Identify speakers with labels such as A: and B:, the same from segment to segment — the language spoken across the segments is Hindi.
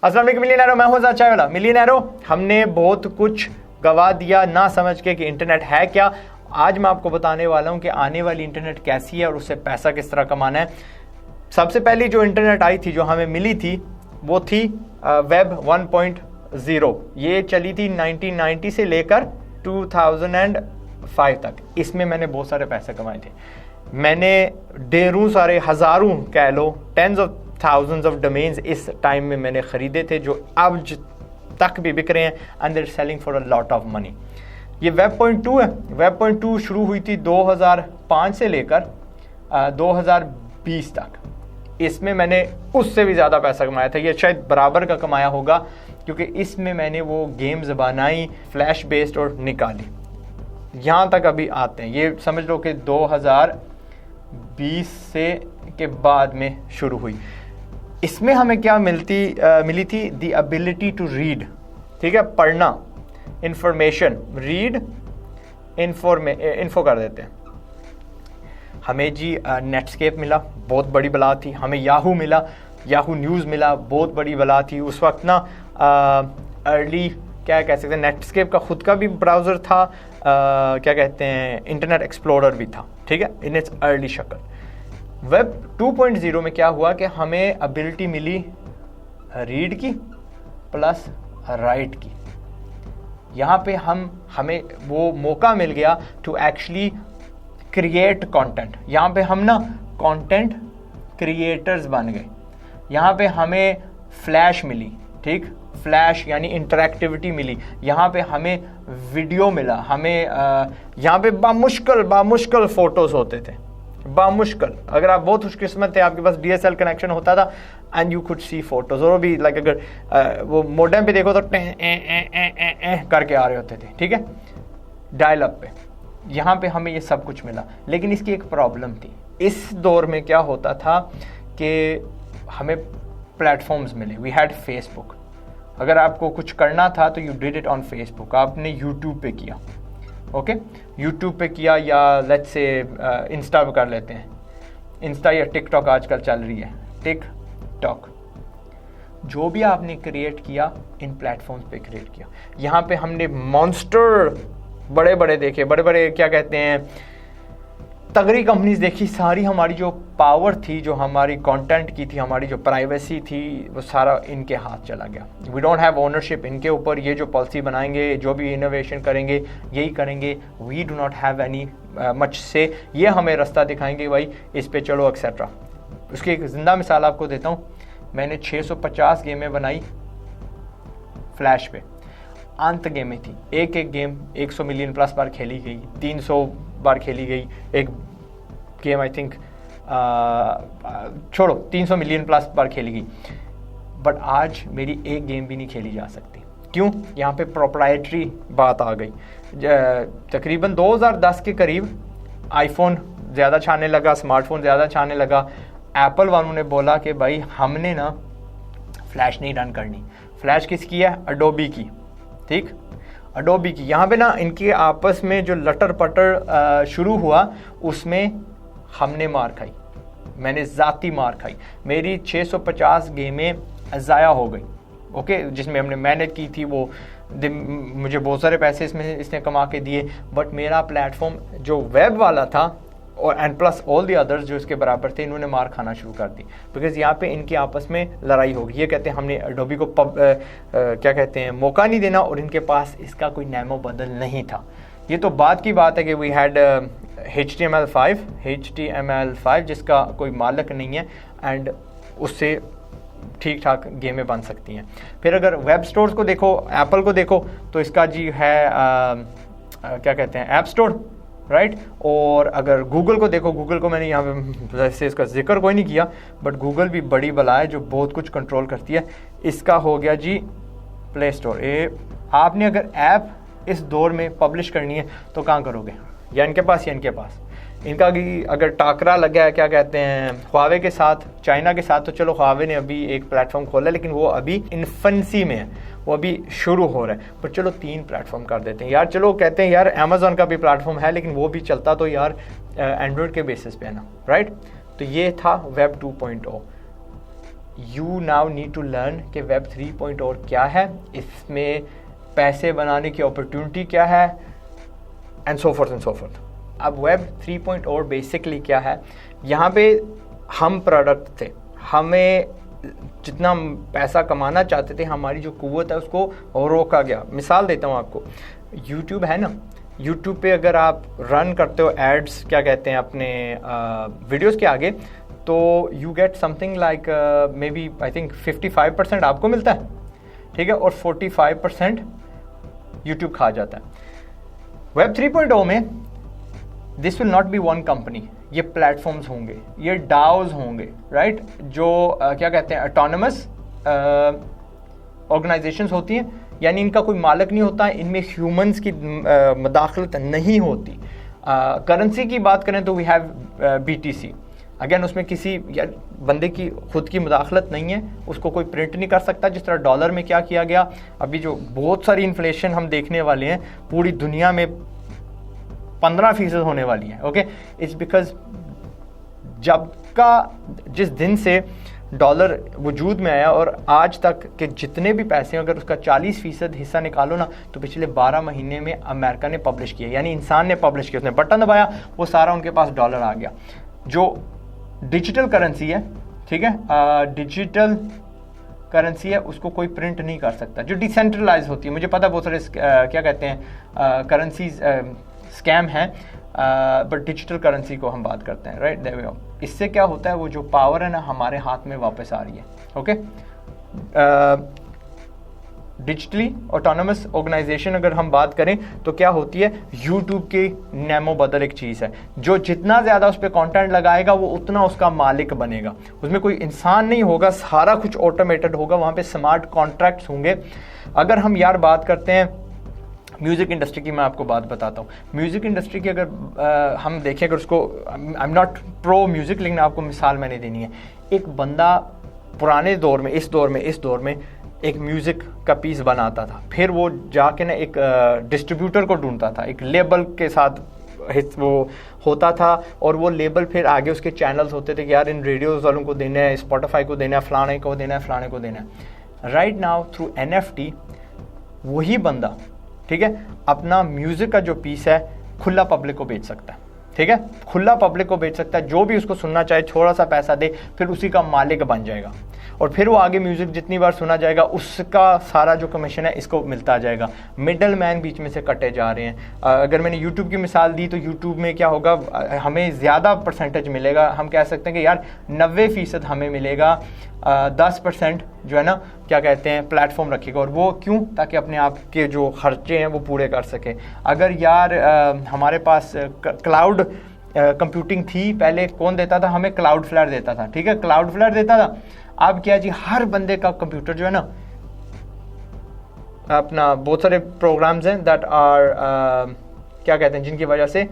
A: अस्सलाम वालेकुम मिलियनेरो, मैं हूं अज़ाद चाइवाला। मिलियनेरो, हमने बहुत कुछ गवा दिया ना समझ के कि इंटरनेट है क्या। आज मैं आपको बताने वाला हूं कि आने वाली इंटरनेट कैसी है और उससे पैसा किस तरह कमाना है। सबसे पहली जो इंटरनेट आई थी, जो हमें मिली थी, वो थी वेब 1.0। ये चली थी 1990 से लेकर 2005 तक। इसमें मैंने बहुत सारे पैसे कमाए थे। मैंने ढेरों सारे, हज़ारों कह लो, tens of thousands of domains इस टाइम में मैंने ख़रीदे थे, जो अब तक भी बिक रहे हैं and they're selling for a lot of money. ये वेब पॉइंट 2 है। वेब पॉइंट 2 शुरू हुई थी 2005 से लेकर 2020 तक। इसमें मैंने उससे भी ज़्यादा पैसा कमाया था। ये शायद बराबर का कमाया होगा, क्योंकि इसमें मैंने वो गेम्स बनाई फ्लैश बेस्ड और निकाली। यहाँ तक अभी आते हैं। ये समझ लो कि 2020 से के बाद में शुरू हुई। इसमें हमें क्या मिली थी? The ability to read. ठीक है, पढ़ना, इंफॉर्मेशन, रीड, इन्फो कर देते हैं। हमें जी नेटस्केप मिला, बहुत बड़ी बला थी। हमें याहू मिला, याहू न्यूज़ मिला, बहुत बड़ी बला थी उस वक्त ना। अर्ली क्या कह सकते हैं, नेटस्केप का खुद का भी ब्राउज़र था, क्या कहते हैं, इंटरनेट एक्सप्लोरर भी था। ठीक है, इन इट्स अर्ली शक्ल। वेब 2.0 में क्या हुआ कि हमें एबिलिटी मिली रीड की प्लस राइट की। यहाँ पे हमें वो मौका मिल गया टू एक्चुअली क्रिएट कंटेंट। यहाँ पे हम ना कंटेंट क्रिएटर्स बन गए। यहाँ पे हमें फ्लैश मिली, ठीक, फ्लैश यानी इंटरैक्टिविटी मिली। यहाँ पे हमें वीडियो मिला। हमें यहाँ पे बामुश्किल फ़ोटोज़ होते थे, बामुश्किल। अगर आप बहुत खुशकिस्मत थे, आपके पास DSL कनेक्शन होता था and you could see photos. और भी लाइक अगर वो मोडेम पे देखो तो करके आ रहे होते थे। ठीक है, डायल अप पे। यहाँ पे हमें ये सब कुछ मिला, लेकिन इसकी एक प्रॉब्लम थी। इस दौर में क्या होता था कि हमें प्लेटफॉर्म्स मिले। We had Facebook. अगर आपको कुछ करना था तो you did it on Facebook. आपने यूट्यूब पे किया, ओके, यूट्यूब पे किया, या लेट्स से इंस्टा पे कर लेते हैं। इंस्टा या टिकटॉक आजकल चल रही है, टिकटॉक। जो भी आपने क्रिएट किया, इन प्लेटफॉर्म्स पे क्रिएट किया। यहाँ पे हमने मॉन्स्टर बड़े बड़े देखे, बड़े बड़े क्या कहते हैं, तगड़ी कंपनीज देखी। सारी हमारी जो पावर थी, जो हमारी कंटेंट की थी, हमारी जो प्राइवेसी थी, वो सारा इनके हाथ चला गया। वी डोंट हैव ओनरशिप इनके ऊपर। ये जो पॉलिसी बनाएंगे, जो भी इनोवेशन करेंगे, यही करेंगे। We do not have any much से। ये हमें रास्ता दिखाएंगे, भाई इस पे चलो एक्सेट्रा। उसकी एक ज़िंदा मिसाल आपको देता हूँ। मैंने 650 गेमें बनाई फ्लैश पे। अंत गेमें थी, एक गेम 100 मिलियन प्लस बार खेली गई, 300 बार खेली गई। एक गेम आई थिंक छोड़ो 300 मिलियन प्लस बार खेली गई। बट आज मेरी एक गेम भी नहीं खेली जा सकती। क्यों? यहाँ पे प्रोप्राइटरी बात आ गई। तकरीबन 2010 के करीब आईफोन ज़्यादा छाने लगा, स्मार्टफोन ज़्यादा छाने लगा। एप्पल वालों ने बोला कि भाई हमने ना फ्लैश नहीं रन करनी। फ्लैश किसकी है? एडोबी की। ठीक, एडोबी की। यहाँ पे ना इनके आपस में जो लटर पटर शुरू हुआ, उसमें हमने मार खाई। मैंने ज़ाती मार खाई। मेरी 650 गेमें ज़ाया हो गई, ओके, जिसमें हमने मेहनत की थी। वो मुझे बहुत सारे पैसे इसने कमा के दिए। बट मेरा प्लेटफॉर्म जो वेब वाला था, और and plus all the others जो इसके बराबर थे, इन्होंने मार खाना शुरू कर दी। बिकॉज यहाँ पे इनकी आपस में लड़ाई होगी। ये कहते हैं हमने एडोबी को क्या कहते हैं, मौका नहीं देना, और इनके पास इसका कोई नैमो बदल नहीं था। ये तो बात की बात है कि वी हैड HTML5 जिसका कोई मालिक नहीं है, एंड उससे ठीक ठाक गेमें बन सकती हैं। फिर अगर वेब स्टोर्स को देखो, एप्पल को देखो, तो इसका जी है क्या कहते हैं, ऐप स्टोर, राइट। और अगर गूगल को देखो, गूगल को मैंने यहाँ पे वैसे इसका जिक्र कोई नहीं किया, बट गूगल भी बड़ी बला है जो बहुत कुछ कंट्रोल करती है। इसका हो गया जी प्ले स्टोर। आपने अगर ऐप इस दौर में पब्लिश करनी है तो कहाँ करोगे? या इनके पास या इनके पास। इनका अगर टाकरा लगा है, क्या कहते हैं, ख्वावे के साथ, चाइना के साथ, तो चलो ख्वावे ने अभी एक प्लेटफॉर्म खोला, लेकिन वो अभी इन्फेंसी में है, वो अभी शुरू हो रहा है। पर चलो 3 प्लेटफॉर्म कर देते हैं यार। चलो कहते हैं यार अमेज़ॉन का भी प्लेटफॉर्म है, लेकिन वो भी चलता तो यार एंड्रॉयड के बेसिस पे है ना, राइट। तो ये था web 2.0। You now need to learn कि वेब 3.0 क्या है, इसमें पैसे बनाने की अपॉर्चुनिटी क्या है, and so fourth and so fourth. अब वेब 3.0 बेसिकली क्या है, यहाँ पे हम प्रोडक्ट थे, हमें जितना पैसा कमाना चाहते थे, हमारी जो कुव्वत है उसको रोका गया। मिसाल देता हूँ आपको, यूट्यूब है ना, यूट्यूब पे अगर आप रन करते हो एड्स, क्या कहते हैं, अपने वीडियोस के आगे, तो you get something like maybe I think 55% आपको मिलता है, ठीक है, और 45% यूट्यूब खा जाता है। वेब 3.0 में this will not be one company, ये प्लेटफॉर्म्स होंगे, ये डाउज होंगे, राइट, जो क्या कहते हैं, ऑटोनमस ऑर्गेनाइजेशंस होती हैं, यानी इनका कोई मालिक नहीं होता है, इनमें ह्यूमंस की मदाखलत नहीं होती। करेंसी की बात करें तो वी हैव BTC, अगेन उसमें किसी बंदे की खुद की मुदाखलत नहीं है, उसको कोई प्रिंट नहीं कर सकता। जिस तरह डॉलर में क्या किया गया, अभी जो बहुत सारी इन्फ्लेशन हम देखने वाले हैं पूरी दुनिया में 15% होने वाली है, ओके, इट्स बिकॉज जिस दिन से डॉलर वजूद में आया और आज तक के जितने भी पैसे, अगर उसका 40% हिस्सा निकालो ना, तो पिछले 12 महीने में अमेरिका ने पब्लिश किया, यानी इंसान ने पब्लिश किया, उसने बटन दबाया, वो सारा उनके पास डॉलर आ गया। जो डिजिटल करेंसी है, ठीक है, डिजिटल करेंसी है, उसको कोई प्रिंट नहीं कर सकता। जो डिसेंट्रलाइज होती है, मुझे पता बहुत सारे क्या कहते हैं करेंसीज स्कैम है, बट डिजिटल करेंसी को हम बात करते हैं, राइट, देयर वी गो। इससे क्या होता है, वो जो पावर है ना हमारे हाथ में वापस आ रही है, ओके। डिजिटली ऑटोनमस ऑर्गेनाइजेशन अगर हम बात करें तो क्या होती है, यूट्यूब की नेमो बदल एक चीज़ है, जो जितना ज़्यादा उस पर कंटेंट लगाएगा वो उतना उसका मालिक बनेगा। उसमें कोई इंसान नहीं होगा, सारा कुछ ऑटोमेटेड होगा, वहाँ पे स्मार्ट कॉन्ट्रैक्ट्स होंगे। अगर हम यार बात करते हैं म्यूज़िक इंडस्ट्री की, मैं आपको बात बताता हूँ। म्यूज़िक इंडस्ट्री की अगर हम देखें, अगर उसको, I am not pro music, लेकिन आपको मिसाल मैंने देनी है। एक बंदा पुराने दौर में, इस दौर में एक म्यूज़िक का पीस बनाता था, फिर वो जाके ना एक डिस्ट्रीब्यूटर को ढूंढता था, एक लेबल के साथ वो होता था, और वो लेबल फिर आगे उसके चैनल्स होते थे कि यार इन रेडियोज़ वालों को देना है, स्पॉटिफाई को देना है, फलाने को देना है, फलाने को देना है। राइट नाउ थ्रू NFT वही बंदा, ठीक है, अपना म्यूज़िक का जो पीस है खुला पब्लिक को बेच सकता है, ठीक है, खुला पब्लिक को बेच सकता है। जो भी उसको सुनना चाहे थोड़ा सा पैसा दे, फिर उसी का मालिक बन जाएगा, और फिर वो आगे म्यूज़िक जितनी बार सुना जाएगा उसका सारा जो कमीशन है इसको मिलता जाएगा। मिडल मैन बीच में से कटे जा रहे हैं। अगर मैंने यूट्यूब की मिसाल दी तो यूट्यूब में क्या होगा, हमें ज़्यादा परसेंटेज मिलेगा। हम कह सकते हैं कि यार 90% हमें मिलेगा, 10% जो है ना, क्या कहते हैं, प्लेटफॉर्म रखेगा। और वो क्यों? ताकि अपने आप के जो खर्चे हैं वो पूरे कर सके। अगर यार हमारे पास क्लाउड कंप्यूटिंग थी, पहले कौन देता था हमें? क्लाउड फ्लेयर देता था, ठीक है, क्लाउड फ्लेयर देता था। अब क्या जी, हर बंदे का कंप्यूटर जो है ना, अपना बहुत सारे प्रोग्राम्स हैं दैट आर क्या कहते हैं, जिनकी वजह से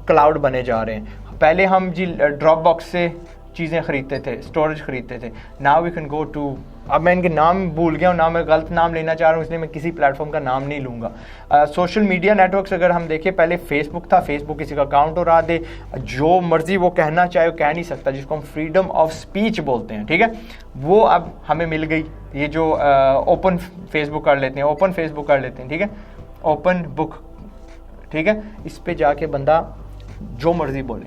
A: क्लाउड बने जा रहे हैं। पहले हम जी ड्रॉप बॉक्स से चीज़ें ख़रीदते थे, स्टोरेज ख़रीदते थे। Now we can go to, अब मैं इनके नाम भूल गया हूँ ना, मैं गलत नाम लेना चाह रहा हूँ, इसलिए मैं किसी प्लेटफॉर्म का नाम नहीं लूँगा। सोशल मीडिया नेटवर्क्स अगर हम देखें, पहले फेसबुक था, फेसबुक किसी का अकाउंट उड़ा दे, जो मर्जी वो कहना चाहे वो कह नहीं सकता, जिसको हम फ्रीडम ऑफ स्पीच बोलते हैं, ठीक है, वो अब हमें मिल गई। ये जो ओपन फेसबुक कर लेते हैं, ओपन फेसबुक कर लेते हैं, ठीक है, ओपन बुक, ठीक है, इस पे जाके बंदा जो मर्जी बोले,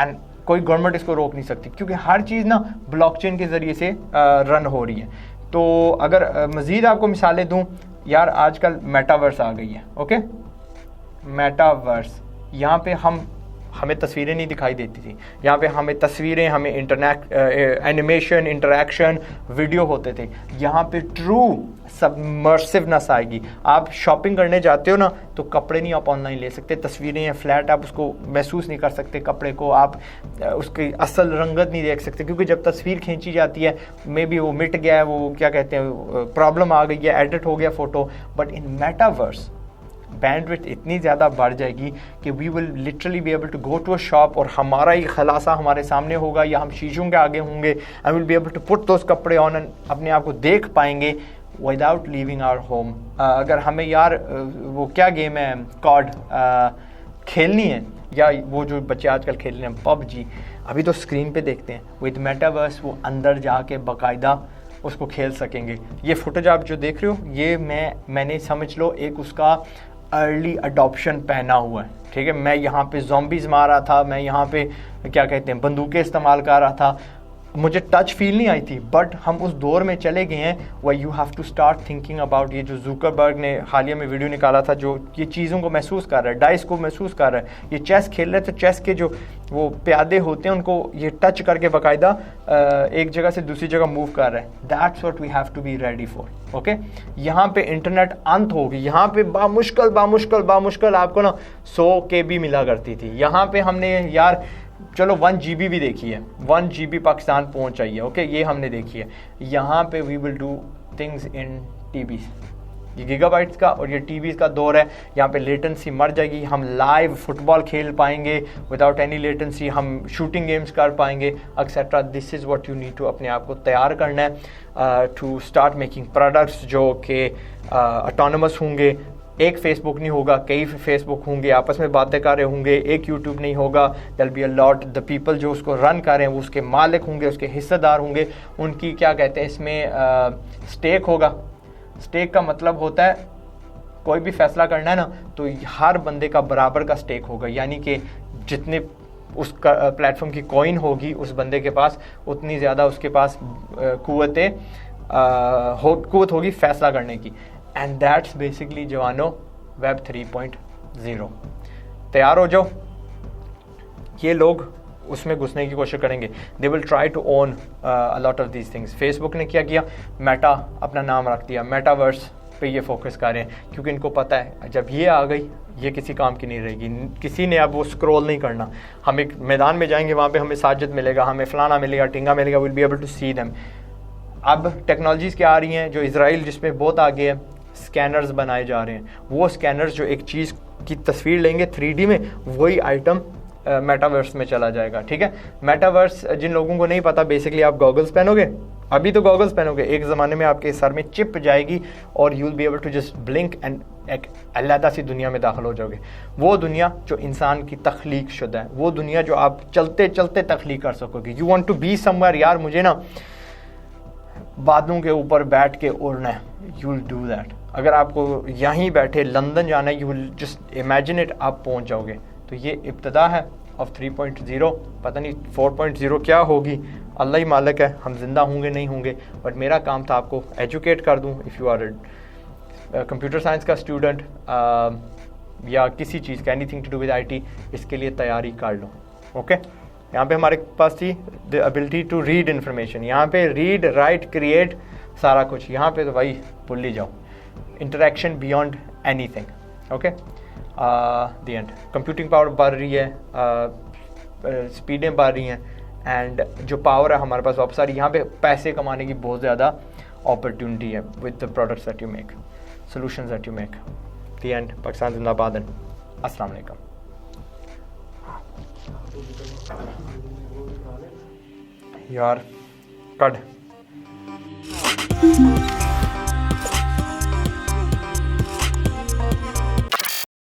A: एंड कोई गवर्नमेंट इसको रोक नहीं सकती, क्योंकि हर चीज़ ना ब्लॉकचेन के ज़रिए से रन हो रही है। तो अगर मज़ीद आपको मिसालें दूं, यार आजकल मेटावर्स आ गई है, ओके, मेटावर्स, यहाँ पे हमें तस्वीरें नहीं दिखाई देती थी, यहाँ पे हमें तस्वीरें, हमें एनिमेशन, इंटरेक्शन, वीडियो होते थे। यहाँ पे ट्रू सबमर्सिवनेस आएगी। आप शॉपिंग करने जाते हो ना, तो कपड़े नहीं आप ऑनलाइन ले सकते, तस्वीरें हैं फ्लैट, आप उसको महसूस नहीं कर सकते, कपड़े को आप उसकी असल रंगत नहीं देख सकते, क्योंकि जब तस्वीर खींची जाती है मे बी वो मिट गया है, वो क्या कहते हैं, प्रॉब्लम आ गई है, एडिट हो गया photo. But in metaverse bandwidth इतनी ज़्यादा बढ़ जाएगी कि we will literally be able to go to a shop, और हमारा ही खलासा हमारे सामने होगा, या हम शीशों के आगे होंगे, I will be able to put those कपड़े ऑन एंड अपने आप को देख पाएंगे विदाउट लीविंग आवर होम। अगर हमें यार वो क्या गेम है, कॉड खेलनी है, या वो जो बच्चे आजकल खेल रहे हैं PUBG, अभी तो स्क्रीन पे देखते हैं, विद मेटावर्स वो अंदर जाके बाकायदा उसको खेल सकेंगे। ये फुटेज आप जो देख रहे हो ये मैंने समझ लो एक उसका अर्ली अडॉप्शन पहना हुआ है, ठीक है। मैं यहाँ पे ज़ॉम्बीज़ मार रहा था, मैं यहाँ पे क्या कहते हैं बंदूकें इस्तेमाल कर रहा था, मुझे टच फील नहीं आई थी, बट हम उस दौर में चले गए हैं वह you have to start thinking about. ये जो जुकरबर्ग ने हालिया में वीडियो निकाला था, जो ये चीज़ों को महसूस कर रहा है, डाइस को महसूस कर रहा है, ये चेस खेल रहे थे, चेस के जो वो प्यादे होते हैं उनको ये टच करके बाकायदा एक जगह से दूसरी जगह मूव कर रहे हैं। That's what we have to be ready for, okay. यहाँ पे इंटरनेट अंत होगी, यहाँ पे बामुश्किल आपको ना 100 KB मिला करती थी। यहाँ पे हमने यार चलो 1 GB भी देखी है, 1 GB पाकिस्तान पहुंच चाहिए, ओके, ये हमने देखी है। यहाँ पे we will do things in TV, ये गीगाबाइट्स का और ये टीवीज़ का दौर है। यहाँ पे लेटेंसी मर जाएगी, हम लाइव फुटबॉल खेल पाएंगे विदाउट एनी लेटेंसी, हम शूटिंग गेम्स कर पाएंगे etcetera. This is what you need to अपने आप को तैयार करना है टू स्टार्ट मेकिंग प्रोडक्ट्स जो कि ऑटोनमस होंगे। एक फेसबुक नहीं होगा, कई फेसबुक होंगे, आपस में बातें कर रहे होंगे, एक यूट्यूब नहीं होगा। There be a lot, the people जो उसको रन कर रहे हैं वो उसके मालिक होंगे, उसके हिस्सेदार होंगे, उनकी क्या कहते हैं इसमें स्टेक होगा। स्टेक का मतलब होता है कोई भी फैसला करना है ना तो हर बंदे का बराबर का स्टेक होगा, यानी कि जितने उस प्लेटफॉर्म की कॉइन होगी उस बंदे के पास उतनी ज़्यादा उसके पास कुव्वत होगी फैसला करने की। एंड दैट्स बेसिकली जवानो वेब 3.0। तैयार हो जाओ, ये लोग उसमें घुसने की कोशिश करेंगे। They will try to own a lot of these things. Facebook ने क्या किया, मेटा अपना नाम रख दिया, मेटावर्स पे ये फोकस कर रहे हैं क्योंकि इनको पता है जब ये आ गई ये किसी काम की नहीं रहेगी। किसी ने अब वो स्क्रॉल नहीं करना, हम एक मैदान में जाएंगे वहाँ पे हमें साजिद मिलेगा, हमें फलाना मिलेगा, टिंगा मिलेगा, will be able to see them. अब टेक्नोलॉजीज़ क्या आ रही हैं जो इजराइल जिसमें बहुत आगे है, स्कैनर्स बनाए जा रहे हैं। वो स्कैनर्स जो एक चीज़ की तस्वीर लेंगे 3D में, वही आइटम मेटावर्स में चला जाएगा, ठीक है। मेटावर्स जिन लोगों को नहीं पता, बेसिकली आप गॉगल्स पहनोगे, अभी तो गॉगल्स पहनोगे, एक ज़माने में आपके सर में चिप जाएगी और you will be able to just blink and एक अलग सी दुनिया में दाखिल हो जाओगे। वो दुनिया जो इंसान की तख्लीक शुदा है, वो दुनिया जो आप चलते चलते तख्लीक कर सकोगे। You want to be somewhere, यार मुझे ना बादलों के ऊपर बैठ के उड़ना है, यू विल डू दैट। अगर आपको यहीं बैठे लंदन जाना है, you will just imagine it, आप पहुंच जाओगे। तो ये इब्तदा है ऑफ 3.0, पता नहीं 4.0 क्या होगी, अल्लाह ही मालिक है, हम जिंदा होंगे नहीं होंगे। बट मेरा काम था आपको एजुकेट कर दूं। If you are computer science का स्टूडेंट या किसी चीज़ का anything to do with IT, इसके लिए तैयारी कर लो, ओके। यहाँ पे हमारे पास थी the ability to read information, यहाँ पे रीड राइट क्रिएट सारा कुछ, यहाँ पे तो भाई भूल ही जाओ। Interaction beyond anything, okay. The end computing power बढ़ रही है, स्पीडें बढ़ रही हैं, एंड जो पावर है हमारे पास वापस आ रही है। यहाँ पे पैसे कमाने की बहुत ज़्यादा अपॉर्चुनिटी है with the products that you make, solutions that you make. The end. Pakistan जिंदाबाद एंड अस्सलाम वालेकुम। यार कट